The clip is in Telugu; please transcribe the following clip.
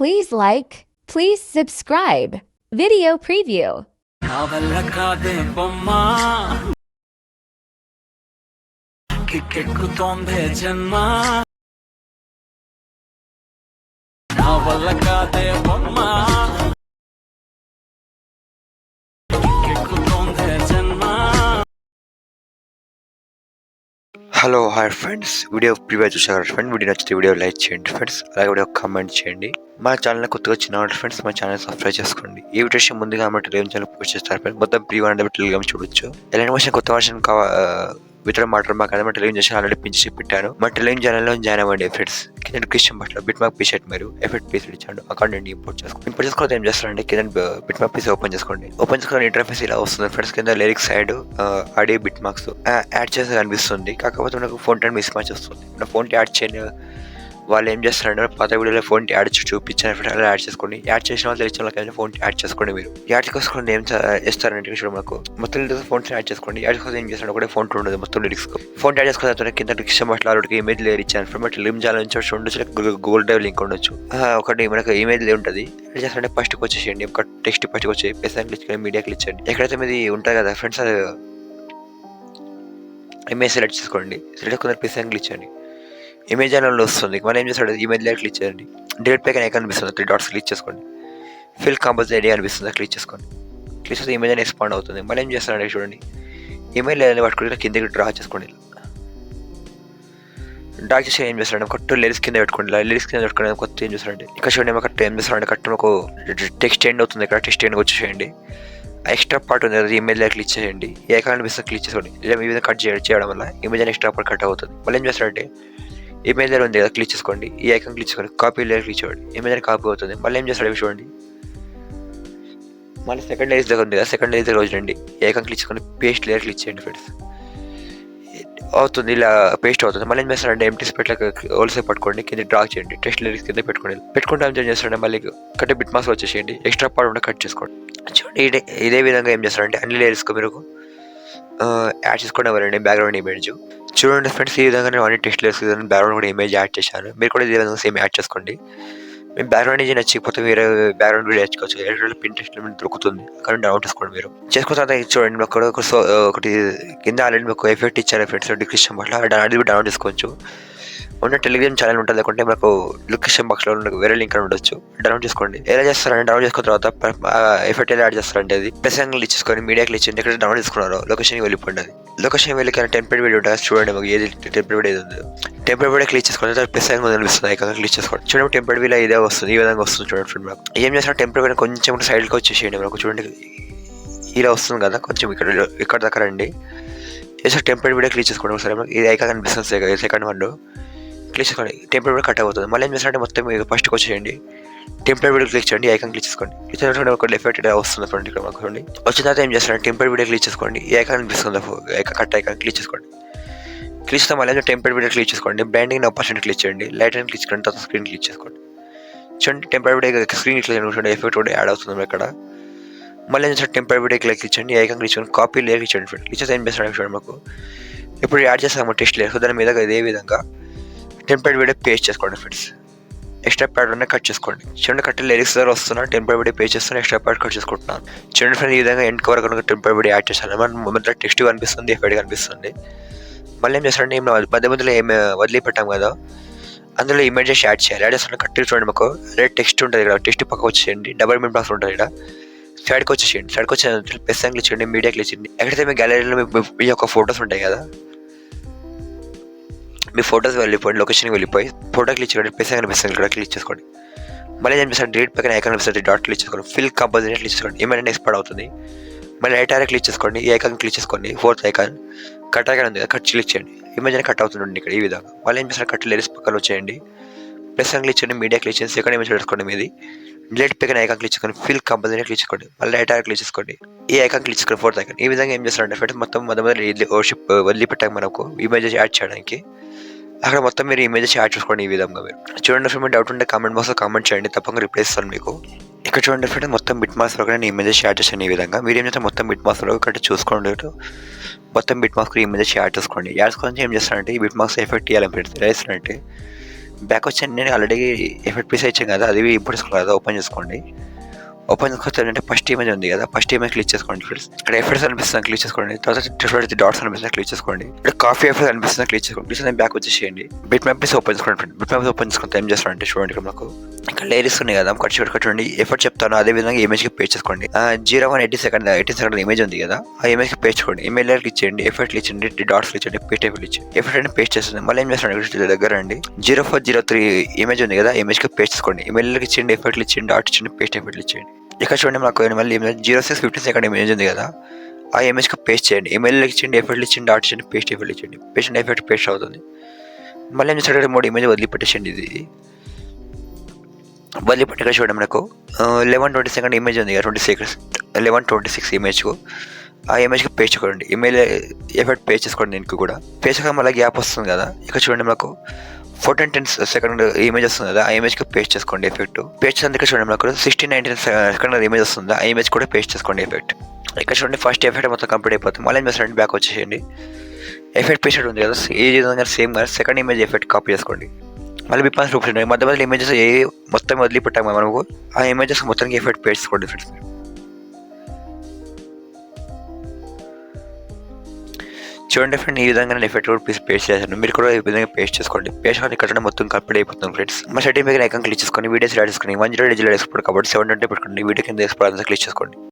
Please like, please subscribe. Video preview. నా వల్ల కాదే బొమ్మ కిక్కెక్కుతోందే జన్మ నా వల్ల కాదే బొమ్మ కిక్కెక్కుతోందే జన్మ. Hello hi friends, video preview చూసారు ఫ్రెండ్. వీడియో నచ్చితే వీడియో లైక్ చేయండి ఫ్రెండ్స్, అలాగే వీడియో కామెంట్ చేయండి. మా ఛానల్ కొత్తగా వచ్చిన ఫ్రెండ్స్ మా ఛానల్ సబ్స్క్రైబ్ చేసుకోండి. ఈ వీడియో ముందుగా మా టెలిగ్రామ్ ఛానల్ పోస్ట్ చేస్తారు ఫ్రెండ్స్. మొత్తం ప్రివ్యూ అంటే టెలిగ్రామ్ చూడొచ్చు. ఎలాంటి వర్షన్ కొత్త వర్షన్ వితర మాట మాకు మా టెలిగ్రామ్ చేసి ఆల్రెడీ పెంచి పెట్టాను. మా టెలిగ్రామ్ ఛానల్లో జాయిన్ అవ్వండి ఫ్రెండ్స్. కింద డిస్క్రిప్షన్ బాక్స్లో బిట్ మార్క్ పీషర్ట్ మీరు ఎఫెక్ట్ పీస్ ఇచ్చాడు అకౌంట్ నుండి ఇంపోర్ట్ చేసుకోవాలి. ఏం చేస్తారంటే కింద బిట్ మార్క్ పీస్ ఓపెన్ చేసుకోండి. ఓపెన్ చేసుకున్న ఇంటర్ఫేస్ ఇలా వస్తుంది ఫ్రెండ్స్. కింద lyrics side audio bit marks add చేసి కనిపిస్తుంది. కాకపోతే మనకు ఫోన్ టైం మిస్ మ్యాచ్ వస్తుంది. మన ఫోన్ యాడ్ చేయని వాళ్ళు ఏం చేస్తారంటే పాత వీడియోలో ఫోన్ యాడ్ చూపించారు ఫ్రెండ్స్. అలా యాడ్ చేసుకోండి. యాడ్ చేసిన వాళ్ళు తెలిసిన వాళ్ళకి ఫోన్ యాడ్ చేసుకోండి. మీరు యాడ్ చేసుకోండి ఏం చేస్తారంటే చూడండి, మనకు మొత్తం ఫోన్స్ యాడ్ చేసుకోండి. యాడ్ చేసుకుంటే ఏం చేస్తారంటే ఒకటే ఫోన్ ఉండదు, మొత్తం లిరిక్స్ ఫోన్ యాడ్ చేసుకున్న తర్వాత కింద డిస్క్రిప్షన్ బాక్స్లో ఆల్రెడీ ఇమేజ్ లేరు ఇచ్చాను ఫ్రెండ్. లిమ్ జాల నుంచి ఉండొచ్చు, గూగుల్ డ్రైవ్ లింక్ ఉండొచ్చు. ఒకటి మనకు ఇమేజ్ ఉంటుంది. యాడ్ చేస్తారంటే ఫస్ట్కి వచ్చేసేయండి. ఒక టెక్స్ట్ ఫస్ట్కి వచ్చి పెసా క్లిక్ చేయండి, మీడియా క్లిక్ చేయండి. ఎక్కడైతే మీది ఉంటుంది కదా ఫ్రెండ్స్, అది ఇమేజ్ సెలెక్ట్ చేసుకోండి. సెలెక్ట్ చేసుకున్న పెసా క్లిక్ చేయండి. ఇమేజ్ ఛానల్లో వస్తుంది. మనం ఏం చేస్తాడు, ఇమేజ్ లైక్ క్లిక్ చేయండి. డిలీట్ ప్యాక్ ఐకాన్ కనిపిస్తుంది, 3 డాట్స్ క్లిక్ చేసుకోండి. ఫిల్ కంపోజ్ ఐడియా అనిపిస్తుంది, క్లిక్ చేసుకోండి. క్లిక్ చేస్తే ఇమేజ్ అని ఎక్స్పాండ్ అవుతుంది. మనం ఏం చేస్తారంటే చూడండి, ఇమేజ్ లేదని పట్టుకుని కిందకి డ్రా చేసుకోండి. డ్రా చేసి ఏం చేస్తారంటే కొత్త లిరిక్స్ కింద పెట్టుకోండి. లిరిక్స్ కింద పెట్టుకోండి. కొత్త ఏం చేస్తారంటే ఇక్కడ చూడండి, కరెక్ట్ ఏం చేస్తారంటే కరెక్ట్ ఒక టెక్స్ట్ ఎండ్ అవుతుంది. ఇక్కడ టెక్స్ట్ ఎండ్ వచ్చేసేయండి. ఎక్స్ట్రా పార్ట్ ఉంది, అది ఇమేజ్ క్లిక్ చేయండి. ఏ ఐకాన్ అనిపిస్తుంది క్లిక్ చేసుకోండి. ఇలా ఈ విధంగా కట్ చేయడం వల్ల ఇమేజ్ అని ఎక్స్ట్రా పార్ట్ కట్ అవుతుంది. మళ్ళీ ఏం చేస్తారంటే ఇమేజ్ ఉంది కదా, క్లిక్ చేసుకోండి. ఈ ఐకాన్ క్లిక్ చేసుకోండి. కాపీ లేయర్ క్లిక్ చేయండి. ఇమేజ్ అని కాపీ అవుతుంది. మళ్ళీ ఏం చేస్తాడు చూడండి, మళ్ళీ సెకండ్ లేయర్ దగ్గర ఉంది కదా, సెకండ్ లేయర్ దగ్గర చూడండి. ఈ ఐకాన్ క్లిక్ చేసుకొని పేస్ట్ లేయర్ క్లిక్ చేయండి ఫ్రెండ్స్. అవుతుంది, ఇలా పేస్ట్ అవుతుంది. మళ్ళీ ఏం చేస్తారంటే ఎంటీ స్పెట్లకు హోల్సేపు పట్టుకోండి, కింద డ్రా చేయండి. టెక్స్ట్ లేయర్స్ కింద పెట్టుకుంటే ఏం చేస్తారంటే మళ్ళీ కట్టే బిట్ మార్క్స్ వచ్చేసేయండి. ఎక్స్ట్రా పార్ట్ ఉంటే కట్ చేసుకోండి. చూడండి, ఇదే విధంగా ఏం చేస్తారంటే అన్ని లేయర్స్కి మీరు యాడ్ చేసుకోండి. ఎవరండి బ్యాక్గ్రౌండ్ ఇమేజ్ చూడండి ఫ్రెండ్స్. ఈ విధంగా నేను అన్ని టెక్స్ట్ లేయర్స్ బ్యాక్గ్రౌండ్ కూడా ఇమేజ్ యాడ్ చేశాను. మీరు కూడా ఇదే విధంగా సేమ్ యాడ్ చేసుకోండి. మేము బ్యాక్గ్రౌండ్ ఇమేజ్ నచ్చకపోతే వేరే బ్యాక్గ్రౌండ్ కూడా నేర్చుకోవచ్చు. ఎలక్ట్రికల్ పిన్టెస్ట్ దొరుకుతుంది, అక్కడ డౌన్ చేసుకోండి. మీరు చేసుకున్న తర్వాత చూడండి, మాకు ఒకటి కింద ఆల్రెడీ మీకు ఎఫెక్ట్ ఇచ్చారు ఫ్రెండ్స్ డిస్క్రిప్షన్ బాక్స్లో, అది కూడా డౌన్ చేసుకోవచ్చు. ఉన్న టెలిగ్రామ్ ఛానల్ ఉంటుంది, లేకుంటే మనకు డిస్క్రిప్షన్ బాక్స్లో వేరే లింక్ అని ఉండొచ్చు, డౌన్ చేసుకోండి. ఎలా చేస్తారంటే డౌన్ చేసుకున్న తర్వాత ఎఫెక్ట్ ఎలా యాడ్ చేస్తారంటే అది ప్లస్ యాంగిల్ ఇచ్చేసుకొని మీడియా క్లిక్ చేయండి. ఎక్కడ డౌన్ చేసుకున్నారో లొకేషన్కి వెళ్ళిపోండి. అది లొకేషన్ వెళ్ళి టెంపరేట్ వీడియో ఉంటుంది చూడండి, మాకు ఏది టెంపరేట్ వీడియో ఉందో టెంపరేట్ వీడియో క్లిక్ చేసుకోండి. తర్వాత ప్లస్ యాంగిల్ అనిపిస్తుంది, ఐకాన్ క్లిక్ చేసుకోండి. చూడండి టెంపరేట్ వీడియో ఇదే వస్తుంది, ఈ విధంగా వస్తుంది చూడండి ఫ్రెండ్. మాకు ఏం చేస్తాం, టెంపరేట్ వీడియో కొంచెం సైడ్కి వచ్చేసేయండి. మనకు చూడండి ఇలా వస్తుంది కదా, కొంచెం ఇక్కడ దగ్గర రండి. చేసాక టెంపరేట్ వీడియో క్లిక్ చేసుకోండి. ఒకసారి ఇది ఐకాన్ కనిపిస్తుంది సెకండ్ వన్ క్లిక్ చేసుకోండి. టెంపరేట్ వీడియో కట్ అవుతుంది. మళ్ళీ ఏం చేస్తారంటే మొత్తం మీరు ఫస్ట్కి వచ్చేయండి. టెంపరేట్ వీడియో క్లిక్ చేయండి, ఐకాన్ క్లిక్ చేసుకోండి. క్లిక్ చేసుకుంటే ఒక ఎఫెక్ట్ వస్తుంది ఫ్రెండ్. ఇక్కడ మాకు చూడండి వచ్చిన తర్వాత ఏం చేస్తారంటే టెంపరేట్ వీడియో క్లిక్ చేసుకోండి. ఈ ఐకాన్ కనిపిస్తుంది, కట్ ఐకాన్ క్లిక్ చేసుకోండి. క్లిక్ చేస్తే మళ్ళీ టెంపరేట్ వీడియో క్లిక్ చేసుకోండి. బ్రాండింగ్ ఆపర్చునిటీ క్లిక్ చేయండి. లైట్ అని క్లిక్ చేసుకోండి. తర్వాత స్క్రీన్ క్లిక్ చేసుకోండి. చూడండి టెంపరేట్ వీడియో స్క్రీన్ క్లిక్ చేయండి. చూడండి ఎఫెక్ట్ కూడా యాడ్ అవుతుంది ఇక్కడ. మళ్ళీ ఏం చేస్తారు, టెంపరేట్ వీడియో క్లిక్ చేయండి. ఐకాన్ క్లిక్ చేసుకోండి. కాపీ లేయర్ క్లిక్ చేయండి ఫ్రెండ్. క్లిక్ చేస్తే ఏం చేస్తాడు చూడండి, మాకు ఇప్పుడు యాడ్ చేస్తాము టెస్ట్ లేయర్. దాని మీద ఇదే విధంగా టెంపరేట్ వీడియో పేస్ట్ చేసుకోండి ఫ్రెండ్స్. ఎక్స్ట్రా ప్యాడ్ ఉన్న కట్ చేసుకోండి. చూడండి కట్ లిరిక్స్ దగ్గర వస్తున్నా టెంపరేట్ వీడియో పేస్ట్ చేస్తాను, ఎక్స్ట్రా ప్యాడ్ కట్ చేసుకుంటున్నాను. చూడండి ఫ్రెండ్, ఈ విధంగా ఎండ్ కవర్ కనుక టెంపరేట్ వీడియో యాడ్ చేస్తాను. మన టెక్స్ట్ కనిపిస్తుంది, ఎఫెక్ట్ కనిపిస్తుంది. మళ్ళీ ఏం చేస్తారంటే మధ్యలో ఏమి వదిలిపెట్టాం కదా, అందులో ఇమేజెస్ యాడ్ చేయాలి. యాడ్ చేస్తున్న కట్ చూడండి, మాకు అదే టెక్స్ట్ ఉంటుంది ఇక్కడ. టెక్స్ట్ పక్క వచ్చేయండి. డబల్ మిడ్ బాక్స్ ఉంటుంది ఇక్కడ, సైడ్కి వచ్చేసేయండి. సైడ్కి వచ్చే ప్లస్ యాంగిల్ ఇచ్చేయండి, మీడియా క్లిక్ చేయండి. ఎక్కడైతే మీ గ్యాలరీలో మీ యొక్క ఫొటోస్ ఉంటాయి కదా, మీ ఫోటోస్ వెళ్ళిపోయి లొకేషన్కి వెళ్ళిపోయి ఫోటో క్లిక్ చేయండి. ప్లస్ కనిపిస్తుంది ఇక్కడ, క్లిక్ చేసుకోండి. మళ్ళీ ఏం చేస్తారు, డిలీట్ పక్కన ఐకాన్ కనిపిస్తుంది, డాట్ క్లిక్ చేసుకోండి. ఫిల్ కంపోజ్ క్లిక్ చేసుకోండి. ఇమేజ్ ఎక్స్పాండ్ అవుతుంది. మళ్ళీ రైట్ ఆర్ క్లిక్ చేసుకోండి. ఈ ఐకాన్ క్లిక్ చేసుకోండి. ఫోర్త్ ఐకాన్ కట్ ఐకాన్ ఉంది కదా, కట్ క్లిక్ చేయండి. ఇమేజ్ అని కట్ అవుతుంది ఇక్కడ ఈ విధంగా. మళ్ళీ ఏం చేస్తారు, కట్ లేయర్స్ పక్కన వచ్చేయండి. ప్లస్ క్లిక్ చేయండి, మీడియా క్లిక్ చేయండి. సెకండ్ ఇమేజ్ పెట్టుకోండి మీది. డిలీట్ పక్కన ఐకాన్ క్లిక్ చేసుకోండి. ఫిల్ కంపోజ్ క్లిక్ చేసుకోండి. మళ్ళీ రైట్ ఆర్ క్లిక్ చేసుకోండి. ఈ ఐకాన్ క్లిక్ చేసుకోండి, ఫోర్త్ ఐకాన్. ఈ విధంగా ఏం చేస్తారంటే ఫ్రెండ్స్, మొత్తం మొదటి ఓవర్షిప్ వదిలిపెట్టాక మనకు ఇమేజెస్ యాడ్ చేయడానికి అక్కడ మొత్తం మీరు ఇమేజెస్ యాడ్ చేసుకోండి. ఈ విధంగా మీరు చూడండి ఫ్రెండ్, డౌట్ ఉంటే కామెంట్ బాక్స్లో కామెంట్ చేయండి, తప్పకుండా రిప్లై ఇస్తాను మీకు. ఇక్కడ చూడండి ఫ్రెండ్, మొత్తం బిట్ మార్క్స్ వరకు నేను ఇమేజెస్ యాడ్ చేశాను. ఈ విధంగా మీరు ఏం చేస్తే మొత్తం బిట్ మార్క్స్ వరకు ఇక్కడ చూసుకోండి. మొత్తం బిట్ మార్క్స్ ఇమేజెస్ యాడ్ చేసుకోండి. యాడ్ చేసుకొని ఏం చేస్తారంటే ఈ బిట్ మార్క్స్ ఎఫెక్ట్ ఇవ్వాలి ఫ్రెండ్స్. ఎలా చేస్తారంటే బ్యాక్ వచ్చి నేను ఆల్రెడీ ఎఫెక్ట్ పీస్ ఇచ్చాను కదా, అది ఇంపోర్ట్ చేసుకోవాలి కదా. ఓపెన్ చేసుకోండి. ఓపెన్ చేసుకుంటే ఫస్ట్ ఇమేజ్ ఉంది కదా, ఫస్ట్ ఇమేజ్ క్లిక్ చేసుకోండి ఫ్రెండ్స్. ఇక్కడ ఎఫెక్ట్స్ అనిపిస్తుంది క్లిక్ చేసుకోండి. తర్వాత డాట్స్ అనిపిస్తుంది క్లిక్ చేసుకోండి. ఇక్కడ కాఫీ ఎఫెక్ట్స్ అనిపిస్తుంది క్లిక్ చేసుకోండి. క్లిక్ బ్యాక్ వచ్చేసేయండి. బిట్ మ్యాప్ పీస్ ఓపెన్ చేసుకోండి ఫ్రెండ్. బిట్ మ్యాప్ ఓపెన్ చేసుకుంటే ఏం చేస్తారంటే చూడండి, ఇక్కడ మాకు ఇక్కడ లేయర్స్ ఉన్నాయి కదా, కట్ చూడండి. ఎఫెక్ట్ చెప్తాను, అదే విధంగా ఇమేజ్ కి పేస్ట్ చేసుకోండి. 0:80 ఇమేజ్ ఉంది కదా, ఆ ఇమేజ్ కి పేస్ట్ చేసుకోండి. ఇమేజ్ క్లిక్ చేయండి, ఎఫెక్ట్ ఇచ్చండి, డాట్స్ ఇచ్చండి, పేస్ట్ ఎఫెక్ట్ ఇచ్చి ఎఫెక్ట్ అని పేస్ట్ చేస్తుంది. మళ్ళీ ఏం చేస్తాను దగ్గర అండి 0403 ఇమేజ్ ఉంది కదా, ఇమేజ్ కి పేస్ట్ చేసుకోండి. ఇమేజ్ ఇచ్చిండి, ఎఫెక్ట్ ఇచ్చిండి, డాట్ ఇచ్చండి, పేస్ట్ ఎఫెక్ట్ ఇచ్చేయండి. ఇక్కడ చూడండి మాకు మళ్ళీ 06:15 ఇమేజ్ ఉంది కదా, ఆ ఇమేజ్కి పేస్ట్ చేయండి. ఇమేజ్ ఇచ్చిండి, ఎఫెక్ట్ ఇచ్చిండి, డాట్ ఇచ్చండి, పేస్ట్ ఎఫెక్ట్ ఇచ్చండి. పేస్ట్ ఎఫెక్ట్ పేస్ట్ అవుతుంది. మళ్ళీ ఏం చేస్తాడు 3 ఇమేజ్ వదిలిపెట్టేసండి. ఇది వదిలిపెట్టగా చూడండి మనకు 11:20 ఇమేజ్ ఉంది కదా, 11:26 ఇమేజ్కు ఆ ఇమేజ్కి పేస్ట్ చేసుకోండి. ఇమేజ్ ఎఫెక్ట్ పేస్ట్ చేసుకోండి. దీనికి కూడా పేస్ట్ చేయడం మళ్ళీ గ్యాప్ వస్తుంది కదా, ఇక్కడ చూడండి మనకు 14:10 ఇమేజ్ వస్తుంది కదా, ఆ ఇమేజ్కి పేస్ట్ చేసుకోండి ఎఫెక్ట్. పేస్ట్ చేసేందుకు చూడండి మనకు 16:19 ఇమేజ్ వస్తుంది, ఆ ఇమేజ్ కూడా పేస్ట్ చేసుకోండి ఎఫెక్ట్. ఇక్కడ చూడండి ఫస్ట్ ఎఫెక్ట్ మొత్తం కంప్లీట్ అయిపోతుంది. మళ్ళీ ఏం చేస్తారంటే బ్యాక్ వచ్చేసేయండి. ఎఫెక్ట్ పేస్ట్ ఉంది కదా, ఈ విధంగా సేమ్ కదా సెకండ్ ఇమేజ్ ఎఫెక్ట్ కాపీ చేసుకోండి. మళ్ళీ బిప్పాన్స్ చూపించండి. మధ్య ఇమేజెస్ ఏ మొత్తం వదిలిపెట్టాము కదా మనకు, ఆ ఇమేజెస్ మొత్తానికి ఎఫెక్ట్ పేస్ట్ చేసుకోండి ఫ్రెండ్స్. చూడండి ఫ్రెండ్, ఈ విధంగా నేను ఎఫెక్ట్ కూడా పేస్ట్ చేశాను. మీరు కూడా ఈ విధంగా పేస్ట్ చేసుకోండి. పేస్ట్ చేసుకొని ఇక్కడ మొత్తం కంప్లీట్ అయిపోతుంది ఫ్రెండ్స్. మా సెట్టింగ్ మీద ఐకాన్ క్లిక్ చేసుకొని వీడియోస్ యాడ్ చేసుకొని 10 డిజిటల్ వేసుకోండి కాబట్టి 720 పెట్టుకోండి. వీడియో కింద వేసుకోవడానికి క్లిక్ చేసుకోండి.